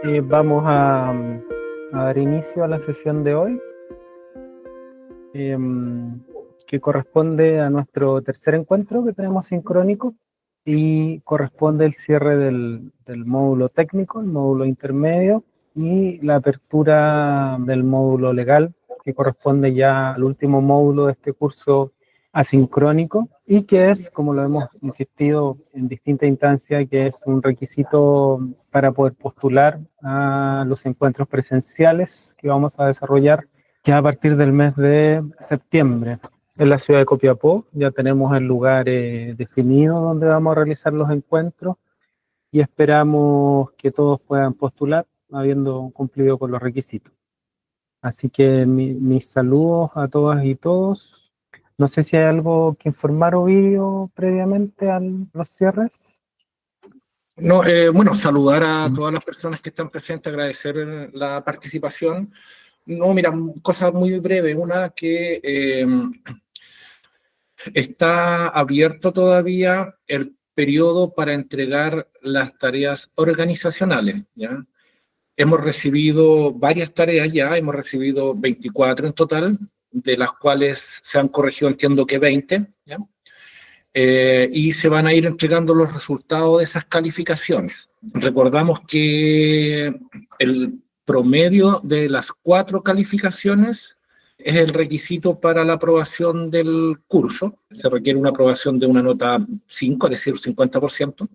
Vamos a dar inicio a la sesión de hoy, que corresponde a nuestro tercer encuentro que tenemos sincrónico y corresponde el cierre del módulo técnico, el módulo intermedio y la apertura del módulo legal, que corresponde ya al último módulo de este curso asincrónico y que es, como lo hemos insistido en distintas instancias, que es un requisito para poder postular a los encuentros presenciales que vamos a desarrollar ya a partir del mes de septiembre. En la ciudad de Copiapó ya tenemos el lugar definido donde vamos a realizar los encuentros y esperamos que todos puedan postular habiendo cumplido con los requisitos. Así que mis saludos a todas y todos. No sé si hay algo que informar, Ovidio, previamente a los cierres. No, bueno, saludar a todas las personas que están presentes, agradecer la participación. No, mira, cosas muy breves. Una que está abierto todavía el periodo para entregar las tareas organizacionales, ¿ya? Hemos recibido varias tareas ya, hemos recibido 24 en total, de las cuales se han corregido, entiendo que 20, ¿ya? Y se van a ir entregando los resultados de esas calificaciones. Recordamos que el promedio de las 4 calificaciones es el requisito para la aprobación del curso. Se requiere una aprobación de una nota 5, es decir, 50%.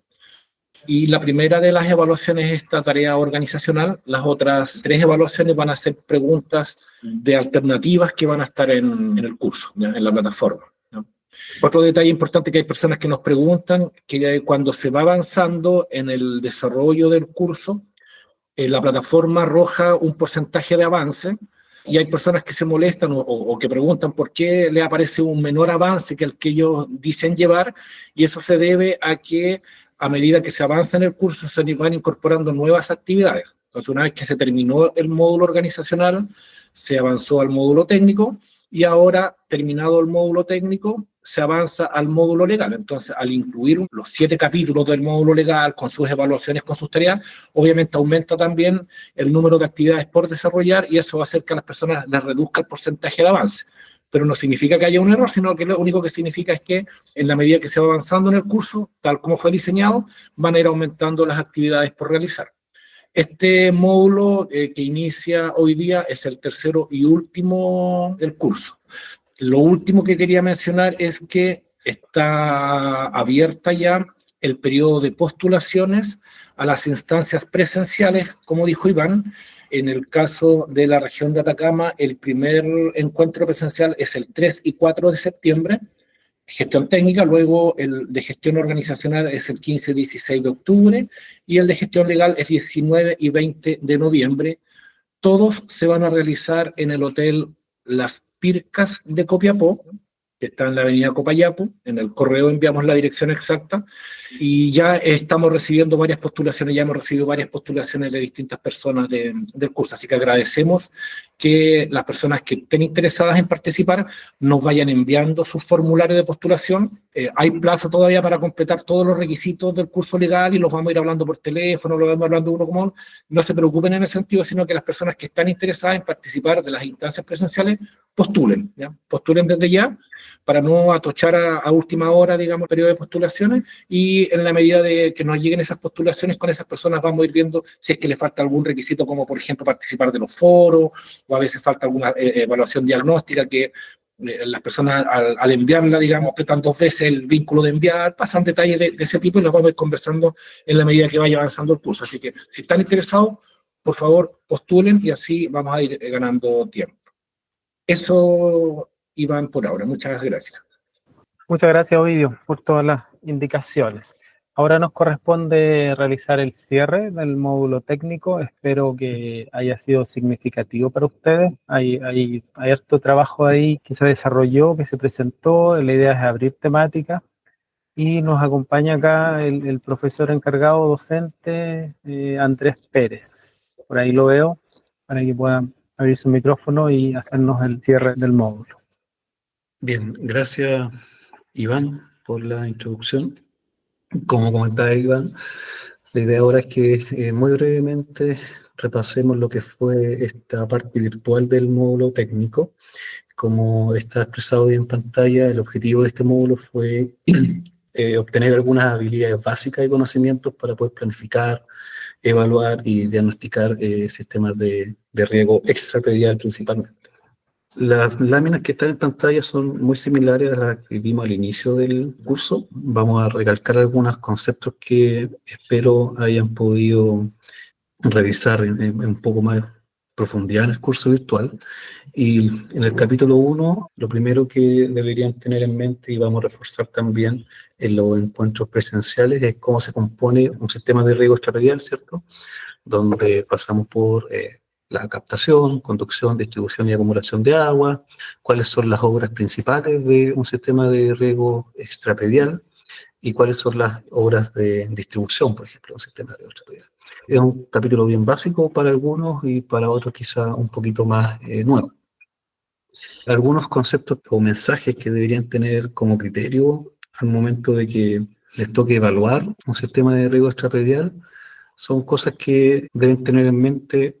Y la primera de las evaluaciones es esta tarea organizacional. Las otras 3 evaluaciones van a ser preguntas de alternativas que van a estar en el curso, ¿ya? En la plataforma, ¿no? Otro detalle importante, que hay personas que nos preguntan que cuando se va avanzando en el desarrollo del curso, la plataforma arroja un porcentaje de avance, y hay personas que se molestan o que preguntan por qué le aparece un menor avance que el que ellos dicen llevar, y eso se debe a que a medida que se avanza en el curso se van incorporando nuevas actividades. Entonces, una vez que se terminó el módulo organizacional, se avanzó al módulo técnico, y ahora, terminado el módulo técnico, se avanza al módulo legal. Entonces, al incluir los 7 capítulos del módulo legal, con sus evaluaciones, con sus tareas, obviamente aumenta también el número de actividades por desarrollar, y eso va a hacer que a las personas les reduzca el porcentaje de avance. Pero no significa que haya un error, sino que lo único que significa es que en la medida que se va avanzando en el curso, tal como fue diseñado, van a ir aumentando las actividades por realizar. Este módulo que inicia hoy día es el tercero y último del curso. Lo último que quería mencionar es que está abierta ya el periodo de postulaciones a las instancias presenciales, como dijo Iván. En el caso de la región de Atacama, el primer encuentro presencial es el 3 y 4 de septiembre, gestión técnica. Luego el de gestión organizacional es el 15 y 16 de octubre, y el de gestión legal es 19 y 20 de noviembre. Todos se van a realizar en el Hotel Las Pircas de Copiapó, que está en la avenida Copayapo. En el correo enviamos la dirección exacta, y ya estamos recibiendo varias postulaciones, ya hemos recibido varias postulaciones de distintas personas del curso, así que agradecemos que las personas que estén interesadas en participar nos vayan enviando sus formularios de postulación. Hay plazo todavía para completar todos los requisitos del curso legal, y los vamos a ir hablando por teléfono, lo vamos hablando uno como uno. No se preocupen en ese sentido, sino que las personas que están interesadas en participar de las instancias presenciales postulen, ¿ya? Postulen desde ya, para no atochar a última hora, digamos, el periodo de postulaciones, y en la medida de que nos lleguen esas postulaciones, con esas personas vamos a ir viendo si es que le falta algún requisito, como por ejemplo participar de los foros, o a veces falta alguna evaluación diagnóstica que las personas al enviarla, digamos, apretan 2 veces el vínculo de enviar, pasan detalles de ese tipo, y los vamos a ir conversando en la medida que vaya avanzando el curso. Así que si están interesados, por favor, postulen, y así vamos a ir ganando tiempo. Eso, Iván, por ahora. Muchas gracias. Muchas gracias, Ovidio, por todas las indicaciones. Ahora nos corresponde realizar el cierre del módulo técnico. Espero que haya sido significativo para ustedes. Hay harto trabajo ahí que se desarrolló, que se presentó. La idea es abrir temática, y nos acompaña acá el profesor encargado docente, Andrés Pérez. Por ahí lo veo, para que puedan abrir su micrófono y hacernos el cierre del módulo. Bien, gracias, Iván, por la introducción. Como comentaba Iván, la idea ahora es que muy brevemente repasemos lo que fue esta parte virtual del módulo técnico. Como está expresado hoy en pantalla, el objetivo de este módulo fue obtener algunas habilidades básicas y conocimientos para poder planificar, evaluar y diagnosticar sistemas de riego extrapredial principalmente. Las láminas que están en pantalla son muy similares a las que vimos al inicio del curso. Vamos a recalcar algunos conceptos que espero hayan podido revisar en un poco más profundidad en el curso virtual. Y en el capítulo 1, lo primero que deberían tener en mente, y vamos a reforzar también en los encuentros presenciales, es cómo se compone un sistema de riego extrapredial, ¿cierto? Donde pasamos por la captación, conducción, distribución y acumulación de agua, cuáles son las obras principales de un sistema de riego extrapredial y cuáles son las obras de distribución, por ejemplo, de un sistema de riego extrapredial. Es un capítulo bien básico para algunos y para otros quizá un poquito más nuevo. Algunos conceptos o mensajes que deberían tener como criterio al momento de que les toque evaluar un sistema de riego extrapredial son cosas que deben tener en mente,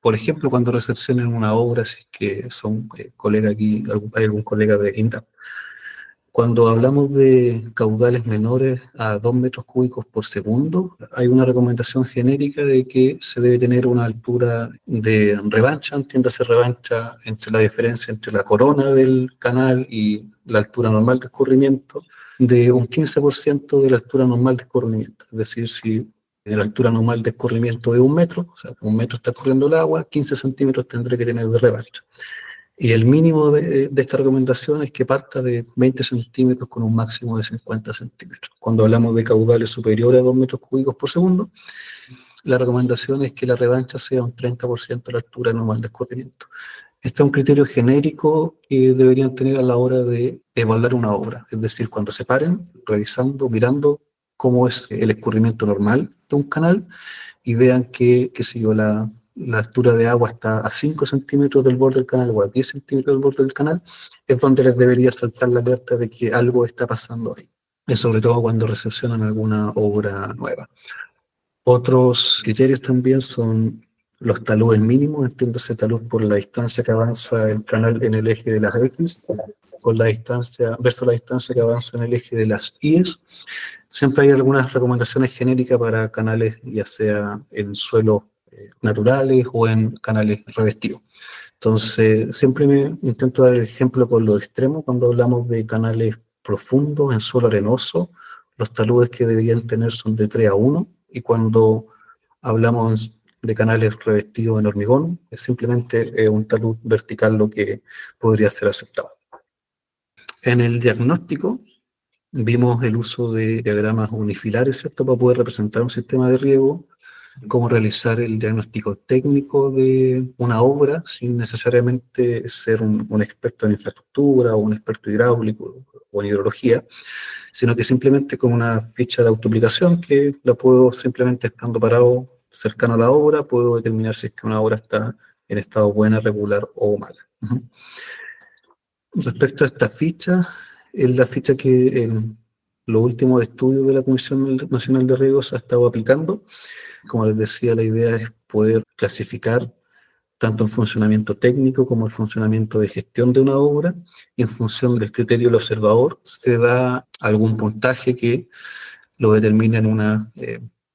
por ejemplo, cuando recepcionen una obra, si es que son colegas aquí, hay algún colega de INDAP. Cuando hablamos de caudales menores a 2 metros cúbicos por segundo, hay una recomendación genérica de que se debe tener una altura de revancha, entiéndase revancha entre la diferencia entre la corona del canal y la altura normal de escurrimiento, de un 15% de la altura normal de escurrimiento. Es decir, si la altura normal de escurrimiento es 1 metro, o sea, 1 metro está escurriendo el agua, 15 centímetros tendré que tener de revancha. Y el mínimo de esta recomendación es que parta de 20 centímetros con un máximo de 50 centímetros. Cuando hablamos de caudales superiores a 2 metros cúbicos por segundo, la recomendación es que la revancha sea un 30% de la altura normal de escurrimiento. Este es un criterio genérico que deberían tener a la hora de evaluar una obra. Es decir, cuando se paren, revisando, mirando cómo es el escurrimiento normal de un canal y vean que si yo, la altura de agua está a 5 centímetros del borde del canal o a 10 centímetros del borde del canal, es donde les debería saltar la alerta de que algo está pasando ahí. Y sobre todo cuando recepcionan alguna obra nueva. Otros criterios también son los taludes mínimos, entiéndase talud por la distancia que avanza el canal en el eje de las X, con la distancia, versus la distancia que avanza en el eje de las Y. Siempre hay algunas recomendaciones genéricas para canales, ya sea en suelos naturales o en canales revestidos. Entonces, siempre me intento dar el ejemplo con lo extremo cuando hablamos de canales profundos en suelo arenoso. Los taludes que deberían tener son de 3 a 1, y cuando hablamos de canales revestidos en hormigón, es simplemente un talud vertical lo que podría ser aceptado. En el diagnóstico, vimos el uso de diagramas unifilares, ¿cierto?, para poder representar un sistema de riego, cómo realizar el diagnóstico técnico de una obra sin necesariamente ser un experto en infraestructura o un experto hidráulico o en hidrología, sino que simplemente con una ficha de autoaplicación que la puedo simplemente estando parado cercano a la obra, puedo determinar si es que una obra está en estado buena, regular o mala. Respecto a esta ficha, es la ficha que en los últimos estudios de la Comisión Nacional de Riego se ha estado aplicando. Como les decía, la idea es poder clasificar tanto el funcionamiento técnico como el funcionamiento de gestión de una obra, y en función del criterio del observador se da algún puntaje que lo determina en una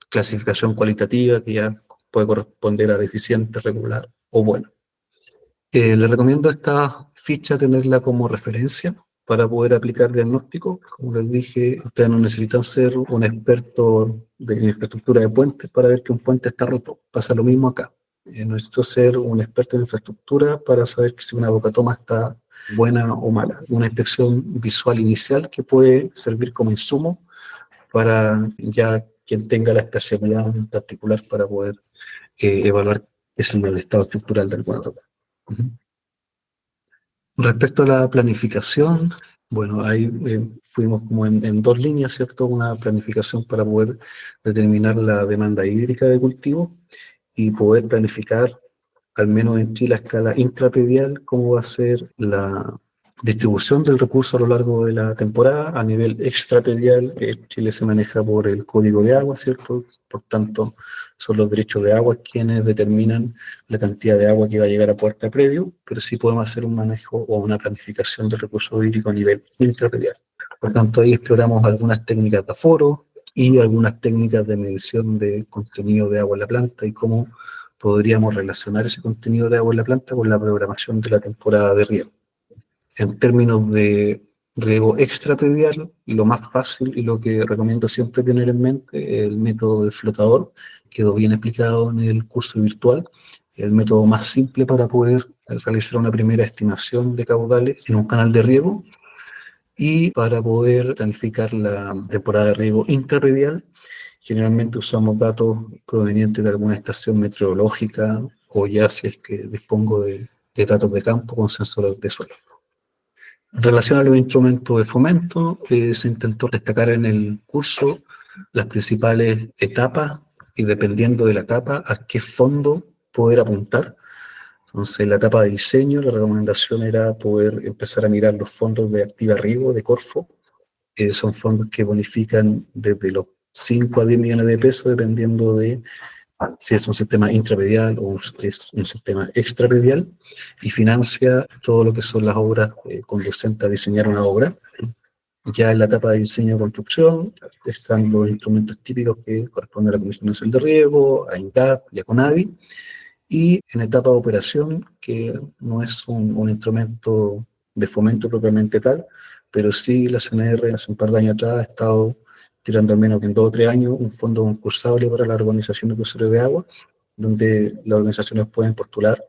clasificación cualitativa que ya puede corresponder a deficiente, regular o bueno. Les recomiendo esta ficha tenerla como referencia para poder aplicar diagnóstico. Como les dije, ustedes no necesitan ser un experto de infraestructura de puentes para ver que un puente está roto. Pasa lo mismo acá. No necesito ser un experto en infraestructura para saber que si una bocatoma está buena o mala. Una inspección visual inicial que puede servir como insumo para ya quien tenga la especialidad en particular para poder evaluar el estado estructural de alguna obra. Respecto a la planificación, bueno, ahí fuimos como en 2 líneas, ¿cierto? Una planificación para poder determinar la demanda hídrica de cultivo y poder planificar, al menos en Chile a escala intrapedial, cómo va a ser la distribución del recurso a lo largo de la temporada. A nivel extrapredial, Chile se maneja por el Código de Agua, ¿cierto? Por tanto, son los derechos de agua quienes determinan la cantidad de agua que va a llegar a puerta predio, pero sí podemos hacer un manejo o una planificación del recurso hídrico a nivel intrapredial. Por tanto, ahí exploramos algunas técnicas de aforo y algunas técnicas de medición de contenido de agua en la planta y cómo podríamos relacionar ese contenido de agua en la planta con la programación de la temporada de riego. En términos de riego extrapredial, lo más fácil y lo que recomiendo siempre tener en mente es el método del flotador, quedó bien explicado en el curso virtual, el método más simple para poder realizar una primera estimación de caudales en un canal de riego y para poder planificar la temporada de riego intrapredial. Generalmente usamos datos provenientes de alguna estación meteorológica o ya si es que dispongo de datos de campo con sensores de suelo. En relación a los instrumentos de fomento, se intentó destacar en el curso las principales etapas y dependiendo de la etapa a qué fondo poder apuntar. Entonces, en la etapa de diseño, la recomendación era poder empezar a mirar los fondos de Activa Riego, de Corfo. Son fondos que bonifican desde los 5 a 10 millones de pesos, dependiendo de si es un sistema intrapredial o es un sistema extrapredial, y financia todo lo que son las obras conducentes a diseñar una obra. Ya en la etapa de diseño y construcción están los instrumentos típicos que corresponden a la Comisión Nacional de Riego, a INCAP y a CONAVI, y en etapa de operación, que no es un instrumento de fomento propiamente tal, pero sí la CNR hace un par de años atrás ha estado tirando al menos que en 2 o 3 años un fondo concursable para la organización de usuarios de agua, donde las organizaciones pueden postular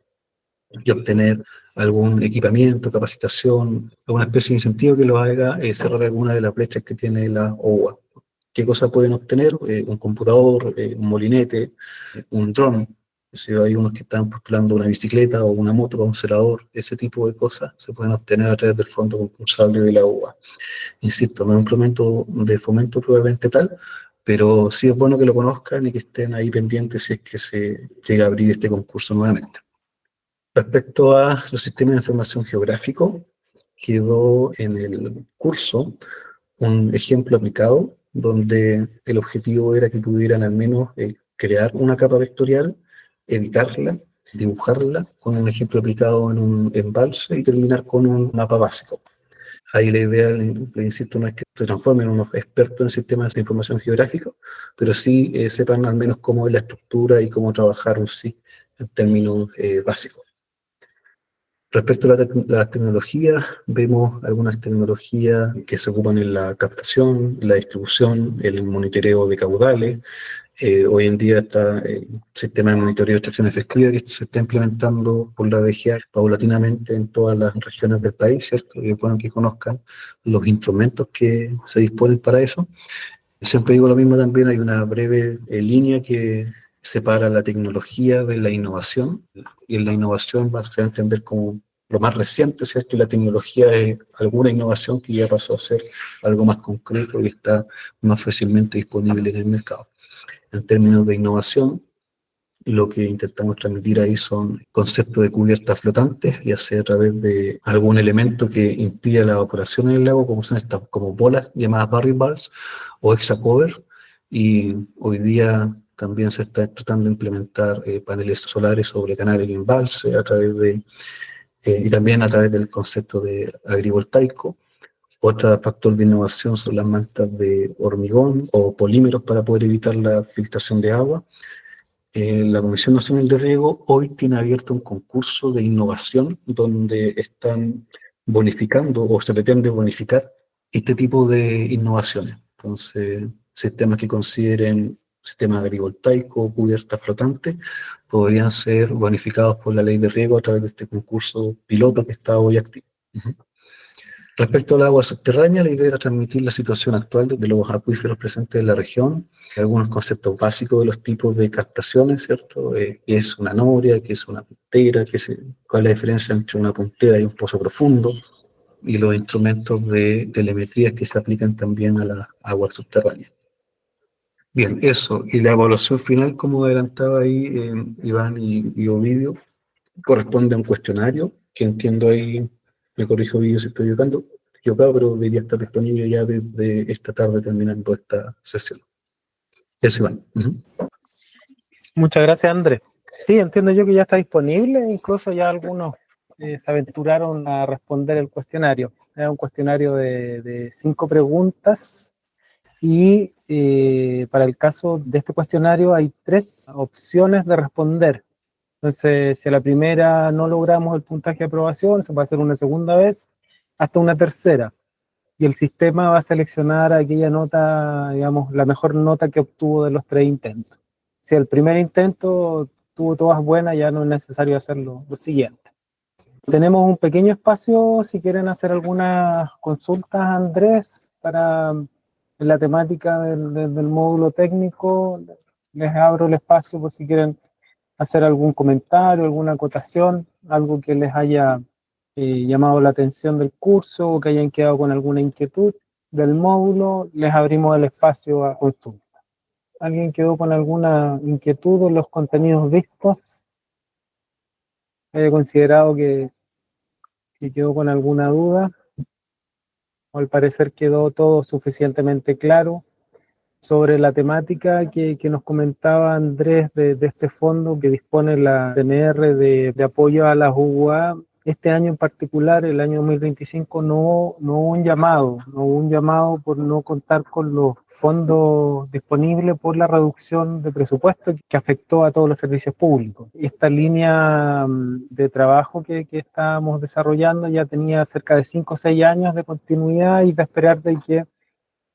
y obtener algún equipamiento, capacitación, alguna especie de incentivo que los haga cerrar alguna de las brechas que tiene la OUA. ¿Qué cosas pueden obtener? Un computador, un molinete, un dron. Si hay unos que están postulando una bicicleta o una moto para un celador, ese tipo de cosas se pueden obtener a través del fondo concursable de la UBA. Insisto, no es un instrumento de fomento probablemente tal, pero sí es bueno que lo conozcan y que estén ahí pendientes si es que se llega a abrir este concurso nuevamente. Respecto a los sistemas de información geográfico, quedó en el curso un ejemplo aplicado donde el objetivo era que pudieran al menos crear una capa vectorial, editarla, dibujarla con un ejemplo aplicado en un embalse y terminar con un mapa básico. Ahí la idea, le insisto, no es que se transformen en unos expertos en sistemas de información geográfica, pero sí sepan al menos cómo es la estructura y cómo trabajar un SIG en términos básicos. Respecto a las tecnologías, vemos algunas tecnologías que se ocupan en la captación, la distribución, el monitoreo de caudales. Hoy en día está el sistema de monitoreo de extracción efectiva que se está implementando por la DGA paulatinamente en todas las regiones del país, ¿cierto? Y es bueno que conozcan los instrumentos que se disponen para eso. Siempre digo lo mismo también, hay una breve línea que separa la tecnología de la innovación, y en la innovación se va a entender como lo más reciente, ¿cierto? Y la tecnología es alguna innovación que ya pasó a ser algo más concreto y está más fácilmente disponible en el mercado. En términos de innovación, lo que intentamos transmitir ahí son conceptos de cubiertas flotantes, ya sea a través de algún elemento que impida la evaporación en el lago, como son estas como bolas llamadas barrier balls o hexacover, y hoy día también se está tratando de implementar paneles solares sobre canales y embalse a través de, y también a través del concepto de agrivoltaico. Otro factor de innovación son las mantas de hormigón o polímeros para poder evitar la filtración de agua. La Comisión Nacional de Riego hoy tiene abierto un concurso de innovación donde están bonificando o se pretende bonificar este tipo de innovaciones. Entonces, sistemas que consideren sistemas agrivoltaicos, cubiertas flotantes, podrían ser bonificados por la ley de riego a través de este concurso piloto que está hoy activo. Respecto al agua subterránea, la idea era transmitir la situación actual de los acuíferos presentes en la región, algunos conceptos básicos de los tipos de captaciones, ¿cierto? ¿Qué es una noria? ¿Qué es una puntera? ¿Cuál es la diferencia entre una puntera y un pozo profundo? Y los instrumentos de telemetría que se aplican también a las aguas subterráneas. Bien, eso. Y la evaluación final, como adelantaba ahí Iván y Ovidio, corresponde a un cuestionario que entiendo ahí me corrijo bien si estoy equivocado, pero debería estar disponible ya desde esta tarde terminando esta sesión. Eso, Iván. Muchas gracias, Andrés. Sí, entiendo yo que ya está disponible, incluso ya algunos se aventuraron a responder el cuestionario. Es un cuestionario de 5 preguntas y para el caso de este cuestionario hay 3 opciones de responder. Entonces, si a la primera no logramos el puntaje de aprobación, se puede hacer una segunda vez hasta una tercera. Y el sistema va a seleccionar aquella nota, digamos, la mejor nota que obtuvo de los 3 intentos. Si el primer intento tuvo todas buenas, ya no es necesario hacer lo siguiente. Tenemos un pequeño espacio, si quieren hacer algunas consultas, Andrés, para la temática del módulo técnico. Les abro el espacio por si quieren hacer algún comentario, alguna acotación, algo que les haya llamado la atención del curso o que hayan quedado con alguna inquietud del módulo. Les abrimos el espacio a consulta. ¿Alguien quedó con alguna inquietud en los contenidos vistos? ¿He considerado que quedó con alguna duda? ¿O al parecer quedó todo suficientemente claro sobre la temática que nos comentaba Andrés de este fondo que dispone la CNR de apoyo a las UA? Este año en particular, el año 2025, no hubo un llamado por no contar con los fondos disponibles por la reducción de presupuesto que afectó a todos los servicios públicos. Esta línea de trabajo que estábamos desarrollando ya tenía cerca de 5 o 6 años de continuidad y de esperar de que,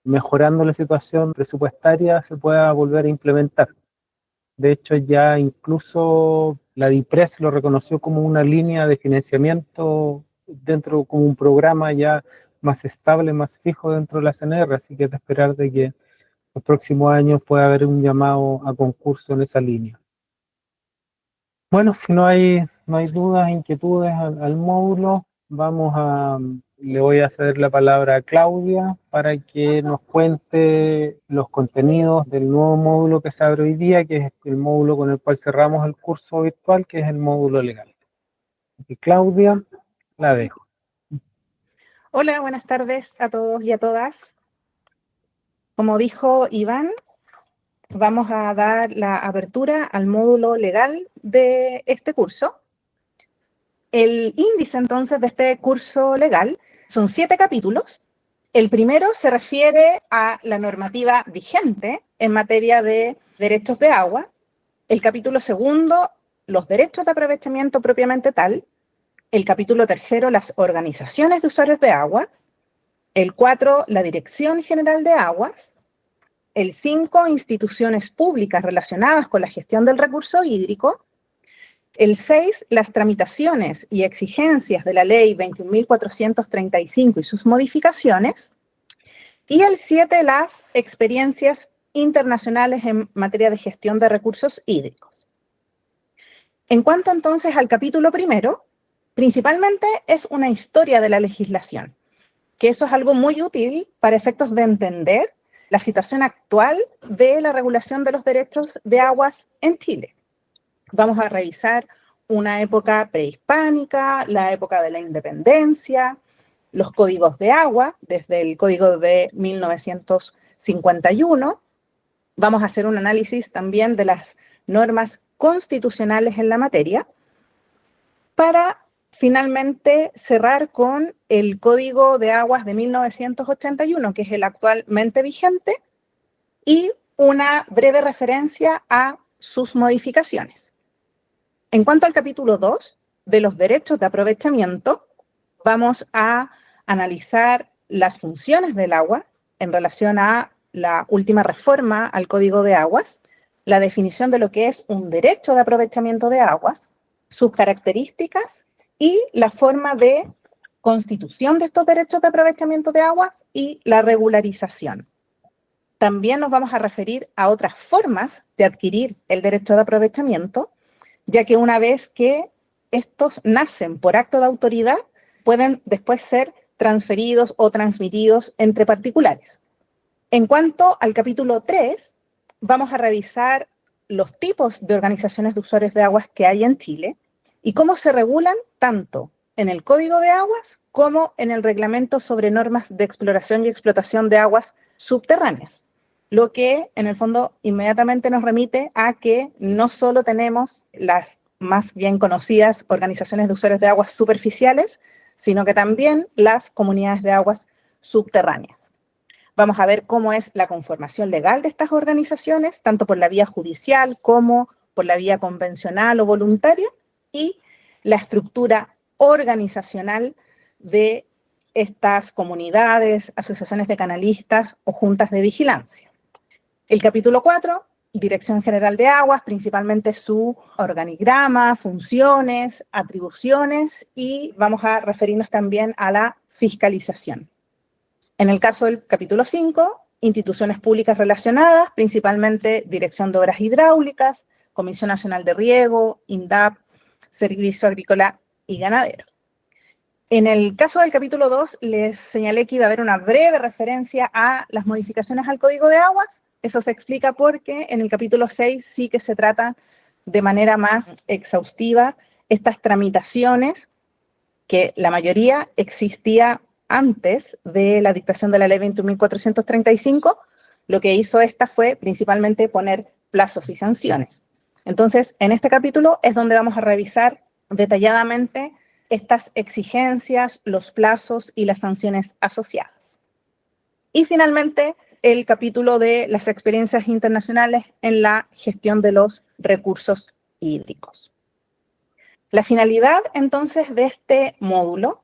mejorando la situación presupuestaria, se pueda volver a implementar. De hecho, ya incluso la DIPRES lo reconoció como una línea de financiamiento dentro, como un programa ya más estable, más fijo dentro de la CNR, así que es de esperar de que los próximos años pueda haber un llamado a concurso en esa línea. Bueno, si no hay dudas, inquietudes al módulo, le voy a ceder la palabra a Claudia para que nos cuente los contenidos del nuevo módulo que se abre hoy día, que es el módulo con el cual cerramos el curso virtual, que es el módulo legal. Y Claudia, la dejo. Hola, buenas tardes a todos y a todas. Como dijo Iván, vamos a dar la apertura al módulo legal de este curso. El índice entonces de este curso legal son 7 capítulos. El primero se refiere a la normativa vigente en materia de derechos de agua. El capítulo segundo, los derechos de aprovechamiento propiamente tal. El capítulo tercero, las organizaciones de usuarios de aguas. El 4, la Dirección General de Aguas. El 5, instituciones públicas relacionadas con la gestión del recurso hídrico. El 6, las tramitaciones y exigencias de la Ley 21.435 y sus modificaciones. Y el 7, las experiencias internacionales en materia de gestión de recursos hídricos. En cuanto entonces al capítulo primero, principalmente es una historia de la legislación, que eso es algo muy útil para efectos de entender la situación actual de la regulación de los derechos de aguas en Chile. Vamos a revisar una época prehispánica, la época de la independencia, los códigos de agua, desde el código de 1951. Vamos a hacer un análisis también de las normas constitucionales en la materia, para finalmente cerrar con el Código de Aguas de 1981, que es el actualmente vigente, y una breve referencia a sus modificaciones. En cuanto al capítulo 2, de los derechos de aprovechamiento, vamos a analizar las funciones del agua en relación a la última reforma al Código de Aguas, la definición de lo que es un derecho de aprovechamiento de aguas, sus características y la forma de constitución de estos derechos de aprovechamiento de aguas y la regularización. También nos vamos a referir a otras formas de adquirir el derecho de aprovechamiento, ya que una vez que estos nacen por acto de autoridad, pueden después ser transferidos o transmitidos entre particulares. En cuanto al capítulo 3, vamos a revisar los tipos de organizaciones de usuarios de aguas que hay en Chile y cómo se regulan tanto en el Código de Aguas como en el reglamento sobre normas de exploración y explotación de aguas subterráneas, lo que en el fondo inmediatamente nos remite a que no solo tenemos las más bien conocidas organizaciones de usuarios de aguas superficiales, sino que también las comunidades de aguas subterráneas. Vamos a ver cómo es la conformación legal de estas organizaciones, tanto por la vía judicial como por la vía convencional o voluntaria, y la estructura organizacional de estas comunidades, asociaciones de canalistas o juntas de vigilancia. El capítulo 4, Dirección General de Aguas, principalmente su organigrama, funciones, atribuciones, y vamos a referirnos también a la fiscalización. En el caso del capítulo 5, instituciones públicas relacionadas, principalmente Dirección de Obras Hidráulicas, Comisión Nacional de Riego, INDAP, Servicio Agrícola y Ganadero. En el caso del capítulo 2, les señalé que iba a haber una breve referencia a las modificaciones al Código de Aguas. Eso se explica porque en el capítulo 6 sí que se trata de manera más exhaustiva estas tramitaciones, que la mayoría existía antes de la dictación de la Ley 21.435. Lo que hizo esta fue principalmente poner plazos y sanciones. Entonces, en este capítulo es donde vamos a revisar detalladamente estas exigencias, los plazos y las sanciones asociadas. Y finalmente, el capítulo de las experiencias internacionales en la gestión de los recursos hídricos. La finalidad, entonces, de este módulo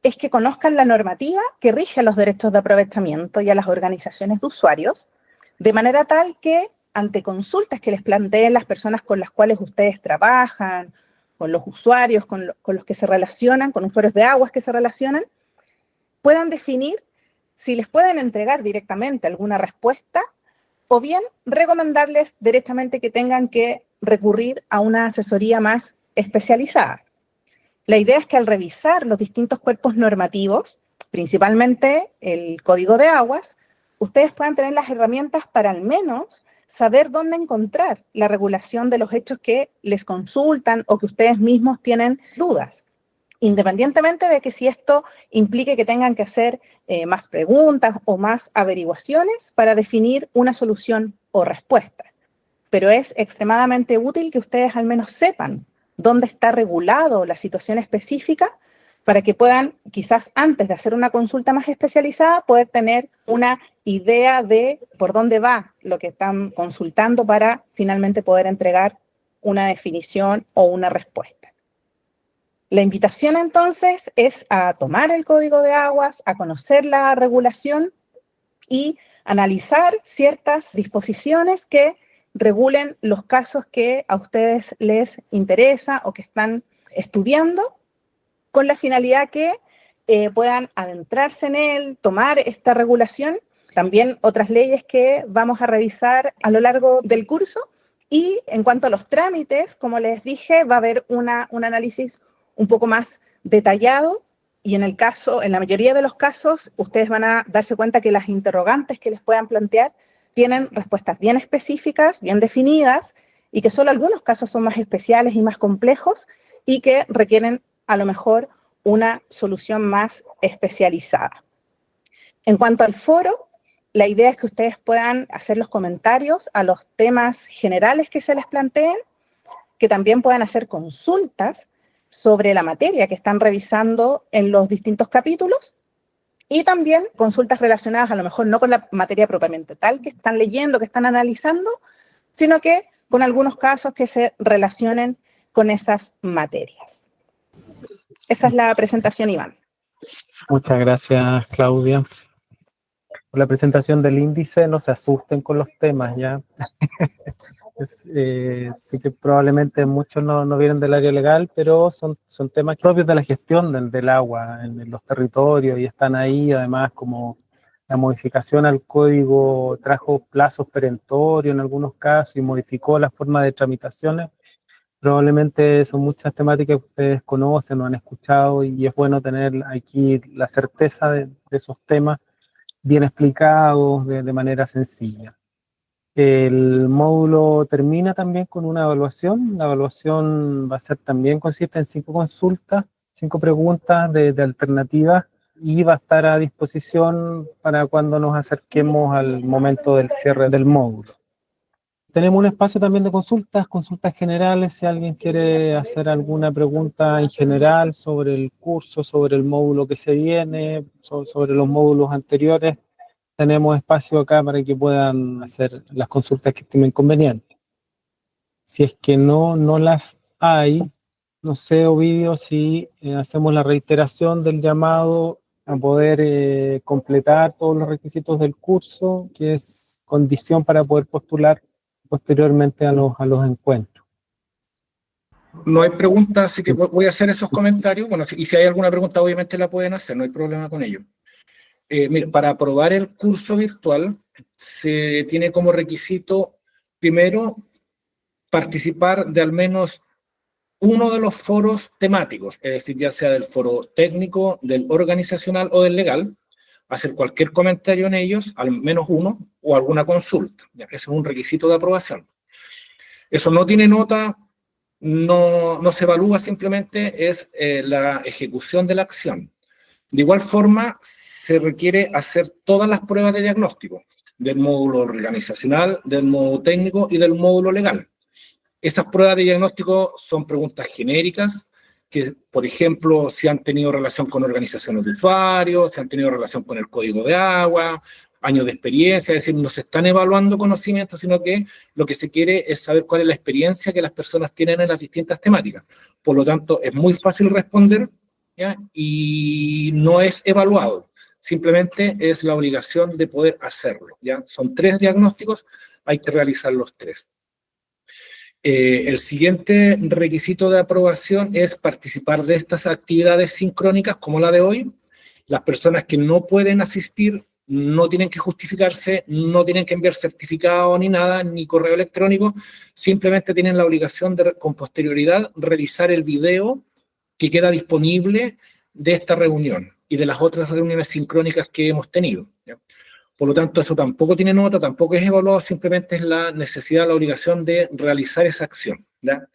es que conozcan la normativa que rige a los derechos de aprovechamiento y a las organizaciones de usuarios, de manera tal que, ante consultas que les planteen las personas con las cuales ustedes trabajan, con los usuarios, con los que se relacionan, con usuarios de aguas que se relacionan, puedan definir si les pueden entregar directamente alguna respuesta o bien recomendarles derechamente que tengan que recurrir a una asesoría más especializada. La idea es que al revisar los distintos cuerpos normativos, principalmente el Código de Aguas, ustedes puedan tener las herramientas para al menos saber dónde encontrar la regulación de los hechos que les consultan o que ustedes mismos tienen dudas, independientemente de que si esto implique que tengan que hacer más preguntas o más averiguaciones para definir una solución o respuesta. Pero es extremadamente útil que ustedes al menos sepan dónde está regulado la situación específica para que puedan, quizás antes de hacer una consulta más especializada, poder tener una idea de por dónde va lo que están consultando para finalmente poder entregar una definición o una respuesta. La invitación entonces es a tomar el Código de Aguas, a conocer la regulación y analizar ciertas disposiciones que regulen los casos que a ustedes les interesa o que están estudiando, con la finalidad que puedan adentrarse en él, tomar esta regulación, también otras leyes que vamos a revisar a lo largo del curso. Y en cuanto a los trámites, como les dije, va a haber un análisis un poco más detallado, y en la mayoría de los casos, ustedes van a darse cuenta que las interrogantes que les puedan plantear tienen respuestas bien específicas, bien definidas, y que solo algunos casos son más especiales y más complejos, y que requieren a lo mejor una solución más especializada. En cuanto al foro, la idea es que ustedes puedan hacer los comentarios a los temas generales que se les planteen, que también puedan hacer consultas sobre la materia que están revisando en los distintos capítulos, y también consultas relacionadas a lo mejor no con la materia propiamente tal que están leyendo, que están analizando, sino que con algunos casos que se relacionen con esas materias. Esa es la presentación, Iván. Muchas gracias, Claudia. Por la presentación del índice, no se asusten con los temas, ¿ya? Sí que probablemente muchos no vienen del área legal, pero son temas propios de la gestión del agua en los territorios, y están ahí. Además, como la modificación al código trajo plazos perentorios en algunos casos y modificó la forma de tramitaciones, probablemente son muchas temáticas que ustedes conocen o han escuchado, y es bueno tener aquí la certeza de esos temas bien explicados de manera sencilla. El módulo termina también con una evaluación. La evaluación va a ser también, consiste en 5 consultas 5 preguntas de alternativas y va a estar a disposición para cuando nos acerquemos al momento del cierre del módulo. Tenemos un espacio también de consultas generales, si alguien quiere hacer alguna pregunta en general sobre el curso, sobre el módulo que se viene, sobre los módulos anteriores. Tenemos espacio acá para que puedan hacer las consultas que estimen convenientes. Si es que no las hay, no sé, Ovidio, si hacemos la reiteración del llamado a poder completar todos los requisitos del curso, que es condición para poder postular posteriormente a los encuentros. No hay preguntas, así que voy a hacer esos comentarios. Bueno, y si hay alguna pregunta, obviamente la pueden hacer, no hay problema con ello. Mira, para aprobar el curso virtual, se tiene como requisito, primero, participar de al menos uno de los foros temáticos, es decir, ya sea del foro técnico, del organizacional o del legal, hacer cualquier comentario en ellos, al menos uno, o alguna consulta. Ese es un requisito de aprobación. Eso no tiene nota, no se evalúa, simplemente es la ejecución de la acción. De igual forma, se requiere hacer todas las pruebas de diagnóstico, del módulo organizacional, del módulo técnico y del módulo legal. Esas pruebas de diagnóstico son preguntas genéricas, que, por ejemplo, si han tenido relación con organizaciones de usuarios, si han tenido relación con el código de agua, años de experiencia, es decir, no se están evaluando conocimientos, sino que lo que se quiere es saber cuál es la experiencia que las personas tienen en las distintas temáticas. Por lo tanto, es muy fácil responder, ¿ya? Y no es evaluado, simplemente es la obligación de poder hacerlo, ¿ya? Son 3 diagnósticos, hay que realizar los 3. El siguiente requisito de aprobación es participar de estas actividades sincrónicas como la de hoy. Las personas que no pueden asistir no tienen que justificarse, no tienen que enviar certificado ni nada, ni correo electrónico, simplemente tienen la obligación de, con posterioridad, revisar el video que queda disponible de esta reunión y de las otras reuniones sincrónicas que hemos tenido, ¿ya? Por lo tanto, eso tampoco tiene nota, tampoco es evaluado, simplemente es la necesidad, la obligación de realizar esa acción, ¿ya?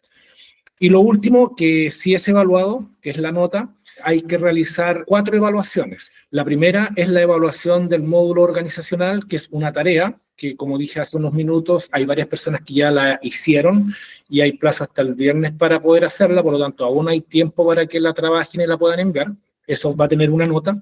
Y lo último, que sí es evaluado, que es la nota, hay que realizar 4 evaluaciones. La primera es la evaluación del módulo organizacional, que es una tarea, que como dije hace unos minutos, hay varias personas que ya la hicieron y hay plazo hasta el viernes para poder hacerla, por lo tanto, aún hay tiempo para que la trabajen y la puedan enviar. Eso va a tener una nota.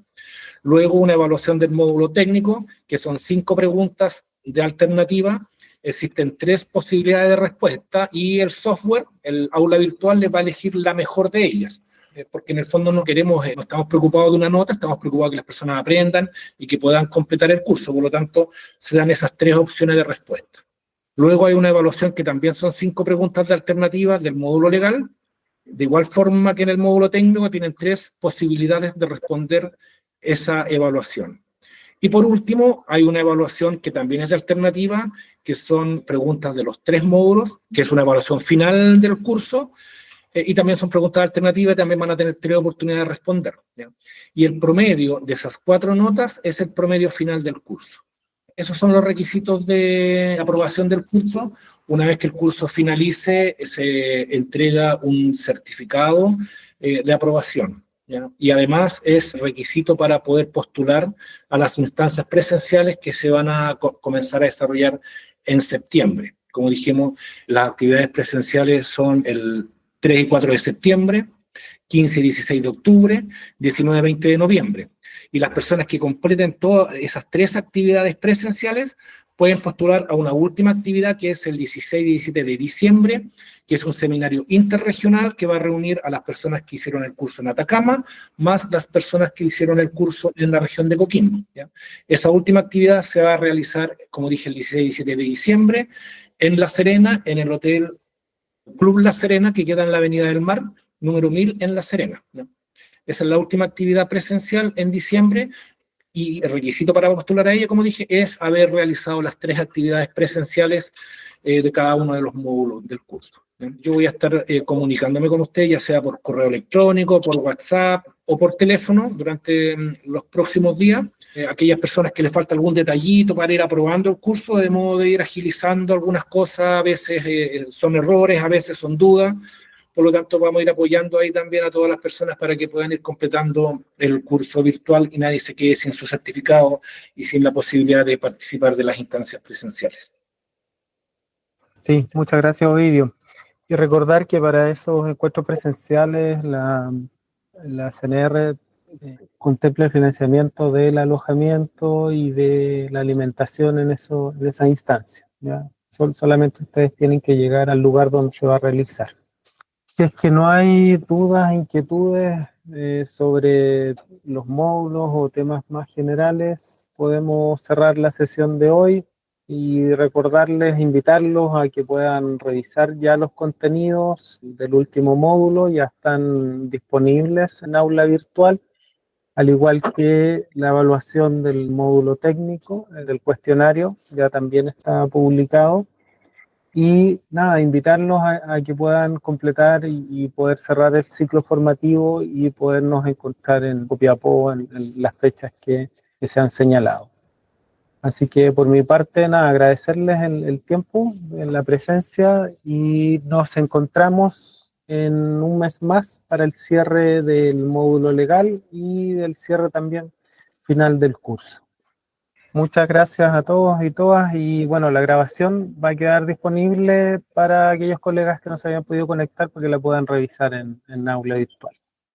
Luego una evaluación del módulo técnico, que son 5 preguntas de alternativa. Existen 3 posibilidades de respuesta y el software, el aula virtual, les va a elegir la mejor de ellas. Porque en el fondo no estamos preocupados de una nota, estamos preocupados de que las personas aprendan y que puedan completar el curso. Por lo tanto, se dan esas 3 opciones de respuesta. Luego hay una evaluación que también son 5 preguntas de alternativas del módulo legal. De igual forma que en el módulo técnico tienen 3 posibilidades de responder esa evaluación. Y por último, hay una evaluación que también es de alternativa, que son preguntas de los 3 módulos, que es una evaluación final del curso, y también son preguntas alternativas y también van a tener 3 oportunidades de responder, ¿ya? Y el promedio de esas 4 notas es el promedio final del curso. Esos son los requisitos de aprobación del curso. Una vez que el curso finalice, se entrega un certificado de aprobación, ¿ya? Y además es requisito para poder postular a las instancias presenciales que se van a comenzar a desarrollar en septiembre. Como dijimos, las actividades presenciales son el 3 y 4 de septiembre, 15 y 16 de octubre, 19 y 20 de noviembre. Y las personas que completen todas esas 3 actividades presenciales pueden postular a una última actividad que es el 16 y 17 de diciembre, que es un seminario interregional que va a reunir a las personas que hicieron el curso en Atacama, más las personas que hicieron el curso en la región de Coquimbo, ¿ya? Esa última actividad se va a realizar, como dije, el 16 y 17 de diciembre, en La Serena, en el Hotel Club La Serena, que queda en la Avenida del Mar, número 1000 en La Serena, ¿ya? Esa es la última actividad presencial en diciembre y el requisito para postular a ella, como dije, es haber realizado las 3 actividades presenciales de cada uno de los módulos del curso. Yo voy a estar comunicándome con usted, ya sea por correo electrónico, por WhatsApp o por teléfono durante los próximos días. Aquellas personas que les falta algún detallito para ir aprobando el curso, de modo de ir agilizando algunas cosas, a veces son errores, a veces son dudas. Por lo tanto, vamos a ir apoyando ahí también a todas las personas para que puedan ir completando el curso virtual y nadie se quede sin su certificado y sin la posibilidad de participar de las instancias presenciales. Sí, muchas gracias, Ovidio. Y recordar que para esos encuentros presenciales la CNR contempla el financiamiento del alojamiento y de la alimentación en esa instancia, ¿ya? Solamente ustedes tienen que llegar al lugar donde se va a realizar. Si es que no hay dudas, inquietudes sobre los módulos o temas más generales, podemos cerrar la sesión de hoy y recordarles, invitarlos a que puedan revisar ya los contenidos del último módulo, ya están disponibles en aula virtual, al igual que la evaluación del módulo técnico, del cuestionario, ya también está publicado. Y nada, invitarlos a que puedan completar y poder cerrar el ciclo formativo y podernos encontrar en Copiapó en las fechas que se han señalado. Así que por mi parte, nada, agradecerles el tiempo, la presencia y nos encontramos en un mes más para el cierre del módulo legal y del cierre también final del curso. Muchas gracias a todos y todas y bueno, la grabación va a quedar disponible para aquellos colegas que no se hayan podido conectar para que la puedan revisar en aula virtual.